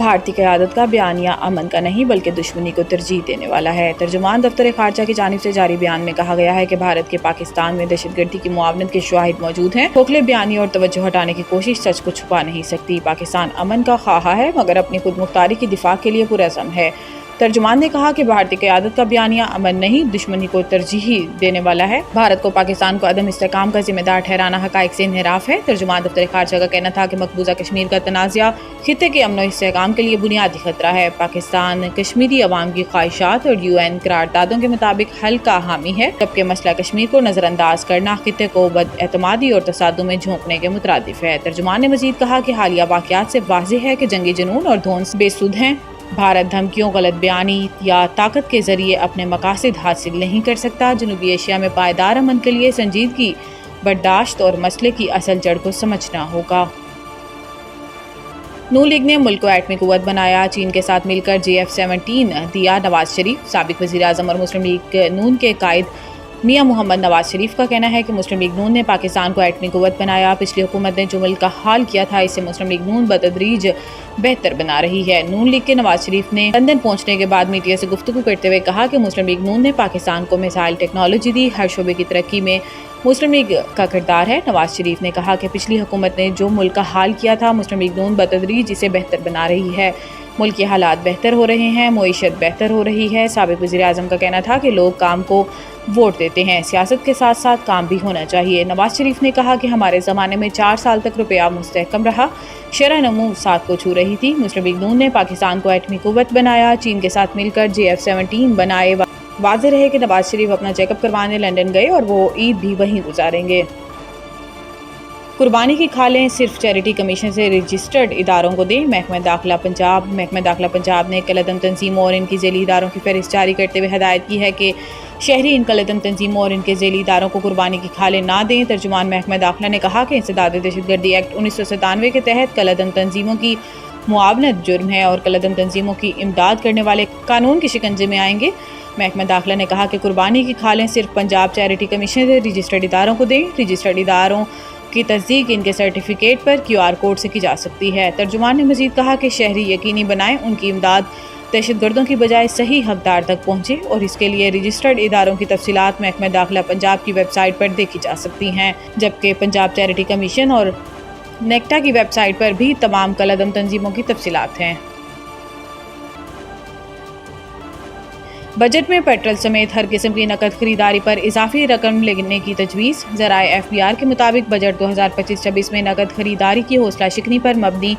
بھارتی قیادت کا بیانیہ امن کا نہیں بلکہ دشمنی کو ترجیح دینے والا ہے۔ ترجمان دفتر خارجہ کی جانب سے جاری بیان میں کہا گیا ہے کہ بھارت کے پاکستان میں دہشت گردی کی معاونت کے شواہد موجود ہیں۔ کھوکھلے بیانیے اور توجہ ہٹانے کی کوشش سچ کو چھپا نہیں سکتی۔ پاکستان امن کا خواہاں ہے مگر اپنی خود مختاری کی دفاع کے لیے پرعزم ہے۔ ترجمان نے کہا کہ بھارتی قیادت کا بیانیہ امن نہیں دشمنی کو ترجیح دینے والا ہے۔ بھارت کو پاکستان کو عدم استحکام کا ذمہ دار ٹھہرانا حقائق سے انحراف ہے۔ ترجمان دفتر خارجہ کا کہنا تھا کہ مقبوضہ کشمیر کا تنازعہ خطے کے امن و استحکام کے لیے بنیادی خطرہ ہے۔ پاکستان کشمیری عوام کی خواہشات اور UN قراردادوں کے مطابق حل کا حامی ہے، جبکہ مسئلہ کشمیر کو نظر انداز کرنا خطے کو بد اعتمادی اور تصادم میں جھونکنے کے مترادف ہے۔ ترجمان نے مزید کہا کہ حالیہ واقعات سے واضح ہے کہ جنگی جنون اور دھونس بے سود ہیں۔ بھارت دھمکیوں، غلط بیانی یا طاقت کے ذریعے اپنے مقاصد حاصل نہیں کر سکتا۔ جنوبی ایشیا میں پائیدار امن کے لیے سنجیدگی، برداشت اور مسئلے کی اصل جڑ کو سمجھنا ہوگا۔ نون لیگ نے ملک کو ایٹمی قوت بنایا، چین کے ساتھ مل کر JF-17 دیا۔ نواز شریف سابق وزیر اعظم اور مسلم لیگ نون کے قائد میاں محمد نواز شریف کا کہنا ہے کہ مسلم لیگ نون نے پاکستان کو ایٹمی قوت بنایا۔ پچھلی حکومت نے جو ملک کا حال کیا تھا اسے مسلم لیگ نون بتدریج بہتر بنا رہی ہے۔ نون لیگ کے نواز شریف نے لندن پہنچنے کے بعد میڈیا سے گفتگو کرتے ہوئے کہا کہ مسلم لیگ نون نے پاکستان کو میزائل ٹیکنالوجی دی، ہر شعبے کی ترقی میں مسلم لیگ کا کردار ہے۔ نواز شریف نے کہا کہ پچھلی حکومت نے جو ملک کا حال کیا تھا مسلم لیگ نون بتدریج اسے بہتر بنا رہی ہے۔ ملک کے حالات بہتر ہو رہے ہیں، معیشت بہتر ہو رہی ہے۔ سابق وزیر اعظم کا کہنا تھا کہ لوگ کام کو ووٹ دیتے ہیں، سیاست کے ساتھ ساتھ کام بھی ہونا چاہیے۔ نواز شریف نے کہا کہ ہمارے زمانے میں 4 سال تک روپیہ مستحکم رہا، شرح نمو 7 کو چھو رہی تھی۔ مسلم لیگ نون نے پاکستان کو ایٹمی قوت بنایا، چین کے ساتھ مل کر JF-17 بنائے۔ واضح رہے کہ نواز شریف اپنا چیک اپ کروانے لندن گئے اور وہ عید بھی وہیں گزاریں گے۔ قربانی کی کھالیں صرف چیریٹی کمیشن سے رجسٹرڈ اداروں کو دیں، محکمہ داخلہ پنجاب نے کالعدم تنظیموں اور ان کی ذیلی اداروں کی فہرست جاری کرتے ہوئے ہدایت کی ہے کہ شہری ان کالعدم تنظیموں اور ان کے ذیلی اداروں کو قربانی کی کھالیں نہ دیں۔ ترجمان محکمہ داخلہ نے کہا کہ انسداد دہشت گردی ایکٹ 1997 کے تحت کالعدم تنظیموں کی معاونت جرم ہے اور کالعدم تنظیموں کی امداد کرنے والے قانون کے شکنجے میں آئیں گے۔ محکمہ داخلہ نے کہا کہ قربانی کی کھالیں صرف پنجاب چیریٹی کمیشن سے رجسٹرڈ اداروں کو دیں۔ رجسٹرڈ اداروں کی تصدیق ان کے سرٹیفکیٹ پر QR کوڈ سے کی جا سکتی ہے۔ ترجمان نے مزید کہا کہ شہری یقینی بنائیں ان کی امداد دہشت گردوں کی بجائے صحیح حقدار تک پہنچے اور اس کے لیے رجسٹرڈ اداروں کی تفصیلات محکمہ داخلہ پنجاب کی ویب سائٹ پر دیکھی جا سکتی ہیں، جبکہ پنجاب چیریٹی کمیشن اور نیکٹا کی ویب سائٹ پر بھی تمام کالعدم تنظیموں کی تفصیلات ہیں۔ بجٹ میں پیٹرول سمیت ہر قسم کی نقد خریداری پر اضافی رقم لینے کی تجویز۔ ذرائع FBR کے مطابق بجٹ 2025-26 میں نقد خریداری کی حوصلہ شکنی پر مبنی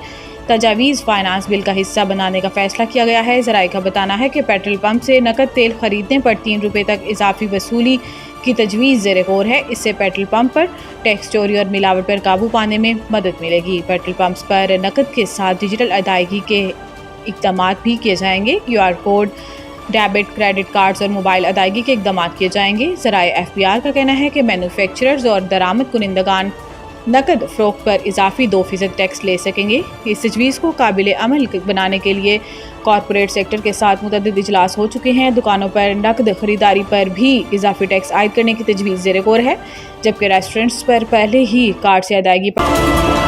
تجاویز فائنانس بل کا حصہ بنانے کا فیصلہ کیا گیا ہے۔ ذرائع کا بتانا ہے کہ پیٹرول پمپ سے نقد تیل خریدنے پر 3 روپے تک اضافی وصولی کی تجویز زیر غور ہے۔ اس سے پیٹرول پمپ پر ٹیکس چوری اور ملاوٹ پر قابو پانے میں مدد ملے گی۔ پیٹرول پمپس پر نقد کے ساتھ ڈیجیٹل ادائیگی کے اقدامات بھی کیے جائیں گے۔ QR code, debit, credit cards اور موبائل ادائیگی کے اقدامات کیے جائیں گے۔ ذرائع FBR کا کہنا ہے کہ مینوفیکچررز اور درآمد کنندگان نقد فروخت پر اضافی 2% ٹیکس لے سکیں گے۔ اس تجویز کو قابل عمل بنانے کے لیے کارپوریٹ سیکٹر کے ساتھ متعدد اجلاس ہو چکے ہیں۔ دکانوں پر نقد خریداری پر بھی اضافی ٹیکس عائد کرنے کی تجویز زیر غور ہے، جبکہ ریسٹورنٹس پر پہلے ہی کارڈ سے ادائیگی پر